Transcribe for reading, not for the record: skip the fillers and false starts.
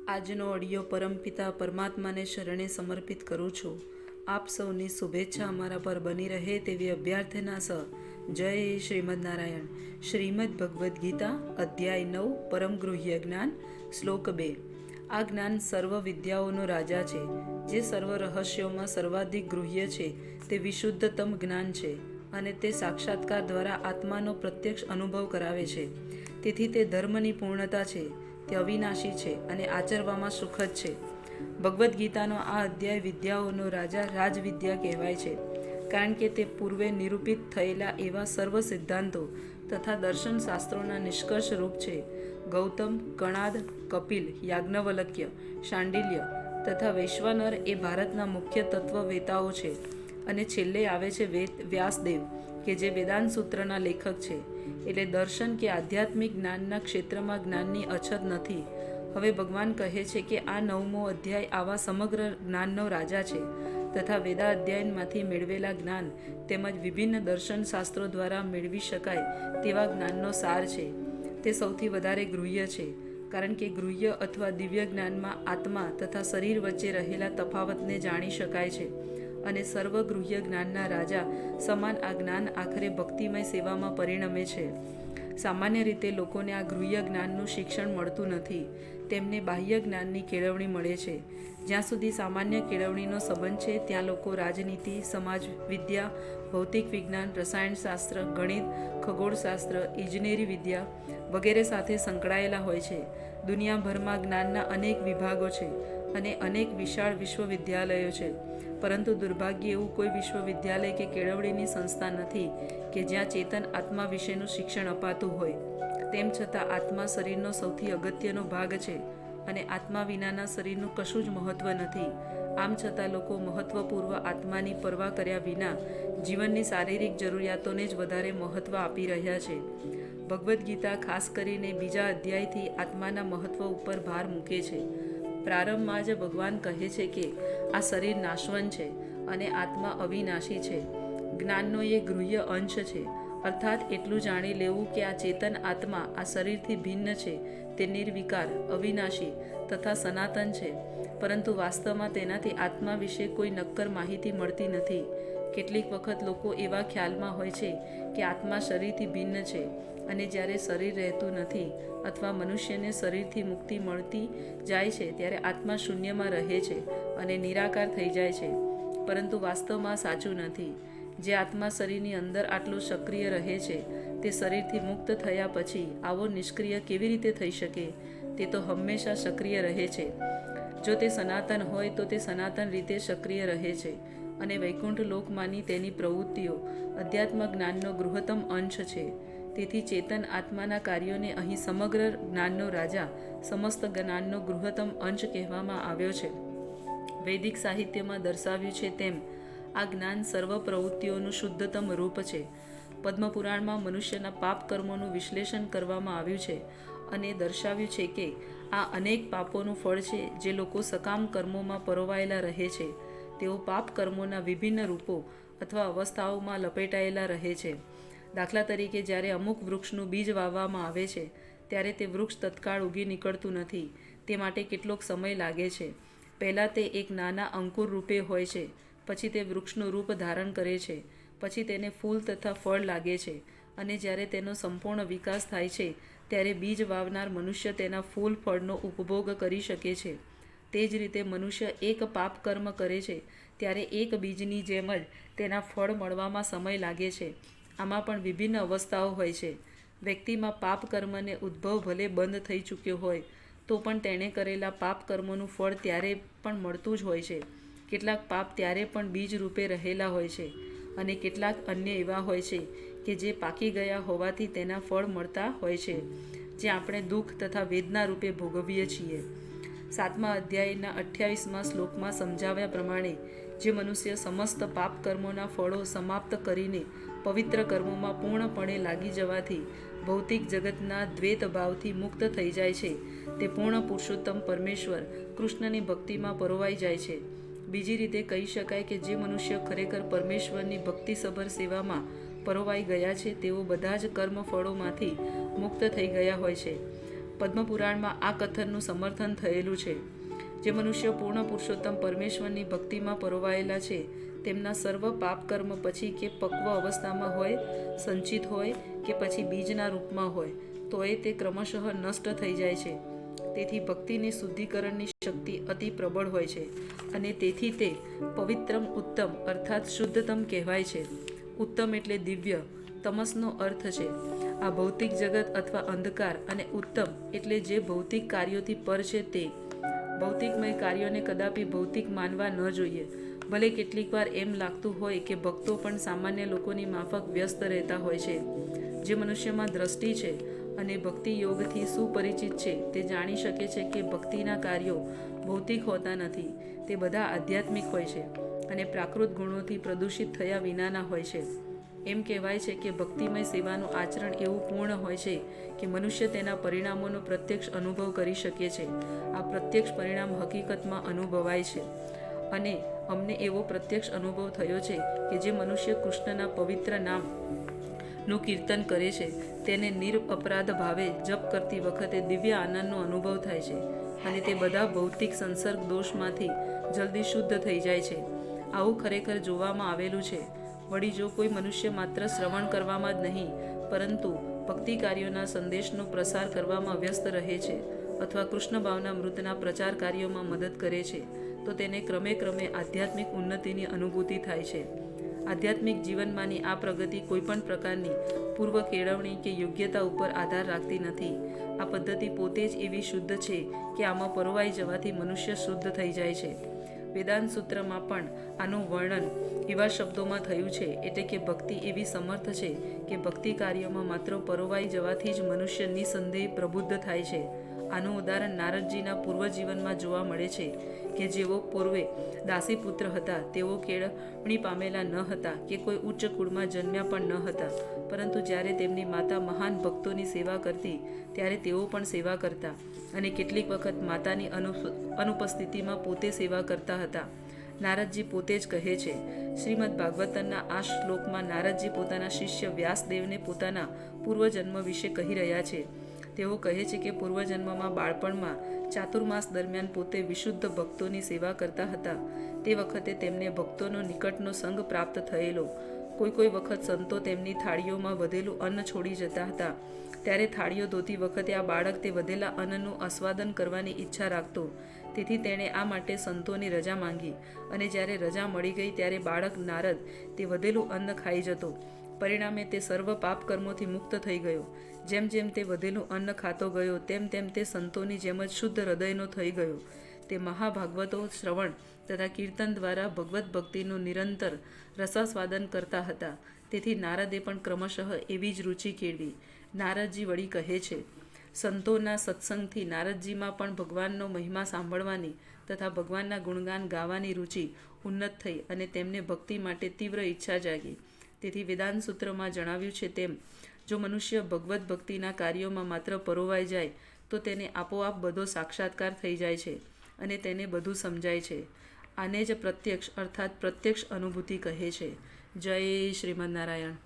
આજનો ઓડિયો પરમપિતા પરમાત્માને શરણે સમર્પિત કરું છું. આપ સૌની શુભેચ્છા અમારા પર બની રહે તેવી અભ્યર્થના સહ. જય શ્રીમદ નારાયણ. શ્રીમદ ભગવદ્ ગીતા અધ્યાય 9 પરમ ગૃહ્ય જ્ઞાન શ્લોક 2. આ જ્ઞાન સર્વ વિદ્યાઓનો રાજા છે, જે સર્વ રહસ્યોમાં સર્વાધિક ગૃહ્ય છે. તે વિશુદ્ધતમ જ્ઞાન છે અને તે સાક્ષાત્કાર દ્વારા આત્માનો પ્રત્યક્ષ અનુભવ કરાવે છે. તેથી તે ધર્મની પૂર્ણતા છે, તે અવિનાશી છે અને આચરવામાં સુખદ છે. ભગવદ્ ગીતાનો આ અધ્યાય વિદ્યાઓનો રાજા રાજવિદ્યા કહેવાય છે, કારણ કે તે પૂર્વે નિરૂપિત થયેલા એવા સર્વ સિદ્ધાંતો તથા દર્શન શાસ્ત્રોના નિષ્કર્ષ રૂપ છે. ગૌતમ, કણાદ, કપિલ, યાજ્ઞવલ્ક્ય, શાંડિલ્ય તથા વૈશ્વાનર એ ભારતના મુખ્ય તત્વવેતાઓ છે. અને છેલ્લે આવે છે વ્યાસદેવ, કે જે વેદાંત સૂત્રના લેખક છે. એટલે દર્શન કે આધ્યાત્મિક જ્ઞાનના ક્ષેત્રમાં જ્ઞાનની અછત નથી. હવે ભગવાન કહે છે કે આ 9મો અધ્યાય આવા સમગ્ર જ્ઞાનનો રાજા છે તથા વેદા અધ્યયનમાંથી મેળવેલા જ્ઞાન તેમજ વિભિન્ન દર્શન શાસ્ત્રો દ્વારા મેળવી શકાય તેવા જ્ઞાનનો સાર છે. તે સૌથી વધારે ગૃહ્ય છે, કારણ કે ગૃહ્ય અથવા દિવ્ય જ્ઞાનમાં આત્મા તથા શરીર વચ્ચે રહેલા તફાવતને જાણી શકાય છે. અને સર્વગૃહ્ય જ્ઞાનના રાજા સમાન આ જ્ઞાન આખરે ભક્તિમય સેવામાં પરિણમે છે. સામાન્ય રીતે લોકોને આ ગૃહ્ય જ્ઞાનનું શિક્ષણ મળતું નથી. તેમને બાહ્ય જ્ઞાનની કેળવણી મળે છે. જ્યાં સુધી સામાન્ય કેળવણીનો સંબંધ છે, ત્યાં લોકો રાજનીતિ, સમાજ વિદ્યા, ભૌતિક વિજ્ઞાન, રસાયણશાસ્ત્ર, ગણિત, ખગોળશાસ્ત્ર, ઇજનેરી વિદ્યા વગેરે સાથે સંકળાયેલા હોય છે. દુનિયાભરમાં જ્ઞાનના અનેક વિભાગો છે અને અનેક વિશાળ વિશ્વવિદ્યાલયો છે, પરંતુ દુર્ભાગ્ય એવું કોઈ વિશ્વવિદ્યાલય કે કેળવણીની સંસ્થા નથી કે જ્યાં ચેતન આત્મા વિશેનું શિક્ષણ અપાતું હોય. તેમ છતાં આત્મા શરીરનો સૌથી અગત્યનો ભાગ છે અને આત્મા વિનાના શરીરનું કશું જ મહત્ત્વ નથી. આમ છતાં લોકો મહત્ત્વપૂર્વ આત્માની પરવા કર્યા વિના જીવનની શારીરિક જરૂરિયાતોને જ વધારે મહત્ત્વ આપી રહ્યા છે. ભગવદ્ ગીતા ખાસ કરીને બીજા અધ્યાયથી આત્માના મહત્ત્વ ઉપર ભાર મૂકે છે. પ્રારંભમાં જ ભગવાન કહે છે કે આ શરીર નાશવંત છે અને આત્મા અવિનાશી છે. જ્ઞાનનો એ ગૃહ્ય અંશ છે, અર્થાત એટલું જાણી લેવું કે આ ચેતન આત્મા આ શરીરથી ભિન્ન છે. તે નિર્વિકાર, અવિનાશી તથા સનાતન છે, પરંતુ વાસ્તવમાં તેનાથી આત્મા વિશે કોઈ નક્કર માહિતી મળતી નથી. કેટલીક વખત લોકો એવા ખ્યાલમાં હોય છે કે આત્મા શરીરથી ભિન્ન છે, અને જ્યારે શરીર રહેતું નથી અથવા મનુષ્યને શરીરથી મુક્તિ મળતી જાય છે ત્યારે આત્મા શૂન્યમાં રહે છે અને નિરાકાર થઈ જાય છે. પરંતુ વાસ્તવમાં સાચું નથી. જે આત્મા શરીરની અંદર આટલું સક્રિય રહે છે, તે શરીરથી મુક્ત થયા પછી આવો નિષ્ક્રિય કેવી રીતે થઈ શકે? તે તો હંમેશા સક્રિય રહે છે. જો તે સનાતન હોય તો તે સનાતન રીતે સક્રિય રહે છે, અને વૈકુંઠ લોકમાંની તેની પ્રવૃત્તિઓ અધ્યાત્મ જ્ઞાનનો ગૃહત્તમ અંશ છે. તેથી ચેતન આત્માના કાર્યોને અહીં સમગ્ર જ્ઞાનનો રાજા, સમસ્ત જ્ઞાનનો ગૃહત્તમ અંશ કહેવામાં આવ્યો છે. વૈદિક સાહિત્યમાં દર્શાવ્યું છે તેમ આ જ્ઞાન સર્વ પ્રવૃત્તિઓનું શુદ્ધતમ રૂપ છે. પદ્મપુરાણમાં મનુષ્યના પાપ કર્મોનું વિશ્લેષણ કરવામાં આવ્યું છે અને દર્શાવ્યું છે કે આ અનેક પાપોનું ફળ છે. જે લોકો સકામ કર્મોમાં પરોવાયેલા રહે છે, તેઓ પાપ કર્મોના વિભિન્ન રૂપો અથવા અવસ્થાઓમાં લપેટાયેલા રહે છે. દાખલા તરીકે, જ્યારે અમુક વૃક્ષનું બીજ વાવવામાં આવે છે, ત્યારે તે વૃક્ષ તત્કાળ ઉગી નીકળતું નથી. તે માટે કેટલોક સમય લાગે છે. પહેલાં તે એક નાના અંકુર રૂપે હોય છે, પછી તે વૃક્ષનું રૂપ ધારણ કરે છે, પછી તેને ફૂલ તથા ફળ લાગે છે, અને જ્યારે તેનો સંપૂર્ણ વિકાસ થાય છે ત્યારે બીજ વાવનાર મનુષ્ય તેના ફૂલ ફળનો ઉપભોગ કરી શકે છે. તે જ રીતે મનુષ્ય એક પાપ કર્મ કરે છે ત્યારે એક બીજની જેમ જ તેના ફળ મળવામાં સમય લાગે છે. આમાં પણ વિભિન્ન અવસ્થાઓ હોય છે. વ્યક્તિમાં પાપ કર્મને ઉદ્ભવ ભલે બંધ થઈ ચૂક્યો હોય તો પણ તેણે કરેલા પાપ કર્મોનું ફળ ત્યારે પણ મળતું જ હોય છે. કેટલાક પાપ ત્યારે પણ બીજ રૂપે રહેલા હોય છે, અને કેટલાક અન્ય એવા હોય છે કે જે પાકી ગયા હોવાથી તેના ફળ મળતા હોય છે, જે આપણે દુઃખ તથા વેદના રૂપે ભોગવીએ છીએ. 7મા અધ્યાયના 28મા શ્લોકમાં સમજાવ્યા પ્રમાણે જે મનુષ્ય સમસ્ત પાપ કર્મોના ફળો સમાપ્ત કરીને પવિત્ર કર્મોમાં પૂર્ણપણે લાગી જવાથી ભૌતિક જગતના દ્વૈત ભાવથી મુક્ત થઈ જાય છે, તે પૂર્ણ પુરુષોત્તમ પરમેશ્વર કૃષ્ણની ભક્તિમાં પરોવાઈ જાય છે. બીજી રીતે કહી શકાય કે જે મનુષ્ય ખરેખર પરમેશ્વરની ભક્તિસભર સેવામાં પરોવાઈ ગયા છે, તેઓ બધા જ કર્મ ફળોમાંથી મુક્ત થઈ ગયા હોય છે. પદ્મપુરાણમાં આ કથનનું સમર્થન થયેલું છે. જે મનુષ્ય પૂર્ણ પુરુષોત્તમ પરમેશ્વરની ભક્તિમાં પરોવાયેલા છે તેમના સર્વ પાપ કર્મ પછી કે પક્વ અવસ્થામાં હોય, સંચિત હોય કે પછી બીજના રૂપમાં હોય તો એ તે ક્રમશઃ નષ્ટ થઈ જાય છે. તેથી ભક્તિની શુદ્ધિકરણની શક્તિ અતિ પ્રબળ હોય છે અને તેથી તે પવિત્રમ ઉત્તમ અર્થાત શુદ્ધતમ કહેવાય છે. ઉત્તમ એટલે દિવ્ય, તમસનો અર્થ છે આ ભૌતિક જગત અથવા અંધકાર, અને ઉત્તમ એટલે જે ભૌતિક કાર્યોથી પર છે તે. ભૌતિકમય કાર્યોને કદાપી ભૌતિક માનવા ન જોઈએ. ભલે કેટલીક વાર એમ લાગતું હોય કે ભક્તો પણ સામાન્ય લોકોની માફક વ્યસ્ત રહેતા હોય છે. જે મનુષ્યમાં દ્રષ્ટિ છે અને ભક્તિ યોગથી સુપરિચિત છે તે જાણી શકે છે કે ભક્તિના કાર્યો ભૌતિક હોતા નથી. તે બધા આધ્યાત્મિક હોય છે અને પ્રાકૃત ગુણોથી પ્રદૂષિત થયા વિનાના હોય છે. એમ કહેવાય છે કે ભક્તિમય સેવાનું આચરણ એવું પૂર્ણ હોય છે કે મનુષ્ય તેના પરિણામોનો પ્રત્યક્ષ અનુભવ કરી શકે છે. આ પ્રત્યક્ષ પરિણામ હકીકતમાં અનુભવાય છે અને અમને એવો પ્રત્યક્ષ અનુભવ થયો છે કે જે મનુષ્ય કૃષ્ણના પવિત્ર નામનું કીર્તન કરે છે તેને નિરપરાધ ભાવે જપ કરતી વખતે દિવ્ય આનંદનો અનુભવ થાય છે અને તે બધા ભૌતિક સંસર્ગ દોષમાંથી જલ્દી શુદ્ધ થઈ જાય છે. આવું ખરેખર જોવામાં આવેલું છે. વળી જો કોઈ મનુષ્ય માત્ર શ્રવણ કરવામાં જ નહીં પરંતુ ભક્તિ કાર્યોના સંદેશનો પ્રસાર કરવામાં વ્યસ્ત રહે છે અથવા કૃષ્ણ ભાવના મૃતના પ્રચાર કાર્યોમાં મદદ કરે છે તો તેને ક્રમે ક્રમે આધ્યાત્મિક ઉન્નતિની અનુભૂતિ થાય છે. આધ્યાત્મિક જીવનમાંની આ પ્રગતિ કોઈપણ પ્રકારની પૂર્વ કેળવણી કે યોગ્યતા ઉપર આધાર રાખતી નથી. આ પદ્ધતિ પોતે જ એવી શુદ્ધ છે કે આમાં પરોવાઈ જવાથી મનુષ્ય શુદ્ધ થઈ જાય છે. વેદાંત સૂત્રમાં પણ આનું વર્ણન એવા શબ્દોમાં થયું છે, એટલે કે ભક્તિ એવી સમર્થ છે કે ભક્તિ કાર્યમાં માત્ર પરોવાઈ જવાથી જ મનુષ્ય નિસંદેહ પ્રબુદ્ધ થાય છે. આનું ઉદાહરણ નારદજીના પૂર્વજીવનમાં જોવા મળે છે કે જેઓ પૂર્વે દાસીપુત્ર હતા તેઓ કેળવણી પામેલા ન હતા કે કોઈ ઉચ્ચ કુળમાં જન્મ્યા પણ ન હતા, પરંતુ જ્યારે તેમની માતા મહાન ભક્તોની સેવા કરતી ત્યારે તેઓ પણ સેવા કરતા અને કેટલીક વખત માતાની અનુપસ્થિતિમાં પોતે સેવા કરતા હતા. નારદજી પોતે જ કહે છે. શ્રીમદ ભાગવતના આ શ્લોકમાં નારદજી પોતાના શિષ્ય વ્યાસદેવને પોતાના પૂર્વજન્મ વિશે કહી રહ્યા છે. તેઓ કહે છે કે પૂર્વજન્મમાં બાળપણમાં ચાતુર્માસ દરમિયાન પોતે વિશુદ્ધ ભક્તોની સેવા કરતા હતા. તે વખતે તેમને ભક્તોનો નિકટનો સંગ પ્રાપ્ત થયેલો. કોઈ વખત સંતો તેમની થાળીઓમાં વધેલું અન્ન છોડી જતા હતા ત્યારે થાળીઓ ધોતી વખતે આ બાળક તે વધેલા અન્નનું આસ્વાદન કરવાની ઈચ્છા રાખતો. તેથી તેણે આ માટે સંતોની રજા માંગી અને જ્યારે રજા મળી ગઈ ત્યારે બાળક નારદ તે વધેલું અન્ન ખાઈ જતો. પરિણામે તે સર્વ પાપ કર્મોથી મુક્ત થઈ ગયો. જેમ જેમ તે વધેલું અન્ન ખાતો ગયો તેમ તેમ તે સંતોની જેમ જ શુદ્ધ હૃદયનો થઈ ગયો. તે મહાભાગવતો શ્રવણ તથા કીર્તન દ્વારા ભગવત ભક્તિનું નિરંતર રસાસ્વાદન કરતા હતા. તેથી નારદે પણ ક્રમશઃ એવી જ રુચિ કેળવી. નારદજી વળી કહે છે, સંતોના સત્સંગથી નારદજીમાં પણ ભગવાનનો મહિમા સાંભળવાની તથા ભગવાનના ગુણગાન ગાવાની રુચિ ઉન્નત થઈ અને તેમને ભક્તિ માટે તીવ્ર ઈચ્છા જાગી. તેથી વેદાંત સૂત્રમાં જણાવ્યું છે તેમ જો મનુષ્ય ભગવત ભક્તિના કાર્યોમાં માત્ર પરોવાઈ જાય તો તેને આપોઆપ બધો સાક્ષાત્કાર થઈ જાય છે અને તેને બધું સમજાય છે. આને જ પ્રત્યક્ષ અર્થાત પ્રત્યક્ષ અનુભૂતિ કહે છે. જય શ્રીમદ નારાયણ.